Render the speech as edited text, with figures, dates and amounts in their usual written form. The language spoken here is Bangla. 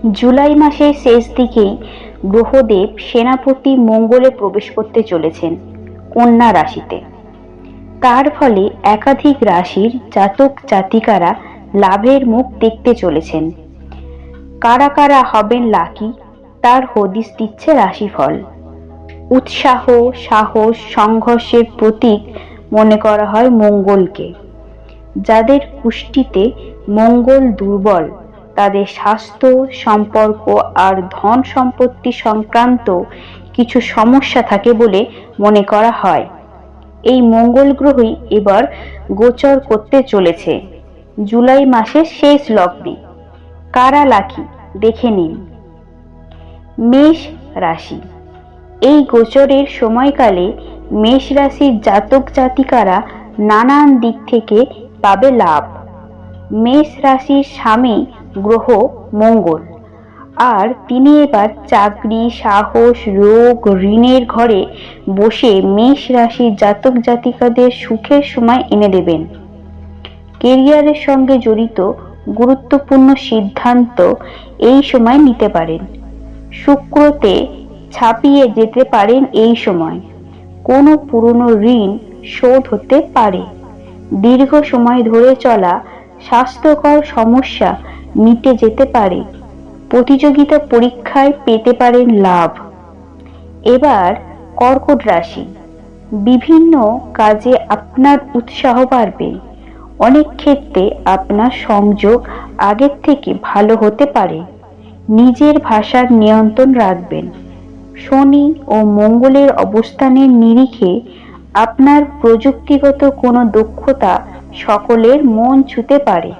জুলাই মাসের শেষ দিকেই গ্রহদেব সেনাপতি মঙ্গলে প্রবেশ করতে চলেছেন কন্যা রাশিতে। তার ফলে একাধিক রাশির জাতক জাতিকারা লাভের মুখ দেখতে চলেছেন। কারা কারা হবেন লাকি, তার হদিস দিচ্ছে রাশিফল। উৎসাহ, সাহস, সংঘর্ষের প্রতীক মনে করা হয় মঙ্গলকে। যাদের কুষ্টিতে মঙ্গল দুর্বল, তাদের স্বাস্থ্য, সম্পর্ক আর ধন সম্পত্তি সংক্রান্ত কিছু সমস্যা থাকে বলে মনে করা হয়। এই মঙ্গল গ্রহই এবার গোচর করতে চলেছে জুলাই মাসের শেষ লগ্নে। কারা লাকি দেখে নিন। মেষ রাশি। এই গোচরের সময়কালে মেষ রাশির জাতক জাতিকারা নানান দিক থেকে পাবে লাভ। মেষ রাশির স্বামী গ্রহ মঙ্গল, আর তিনি এবার চাকরি, সাহস, রোগ, ঋণের ঘরে বসে মেষ রাশির জাতক জাতিকাদের সুখের সময় এনে দেবেন। কেরিয়ারের সঙ্গে জড়িত গুরুত্বপূর্ণ সিদ্ধান্ত এই সময় নিতে পারেন। শুক্রতে ছাপিয়ে যেতে পারেন এই সময়। কোনো পুরনো ঋণ শোধ হতে পারে। দীর্ঘ সময় ধরে চলা স্বাস্থ্যকর সমস্যা মিটে যেতে পারে। প্রতিযোগিতা পরীক্ষায় পেতে পারেন লাভ। এবার কর্কট রাশি। বিভিন্ন কাজে আপনার উৎসাহ বাড়বে। অনেক ক্ষেত্রে আপনার সংযোগ আগের থেকে ভালো হতে পারে। নিজের ভাষার নিয়ন্ত্রণ রাখবেন। শনি ও মঙ্গলের অবস্থানের নিরিখে আপনার প্রযুক্তিগত কোনো দক্ষতা সকলের মন ছুঁতে পারে।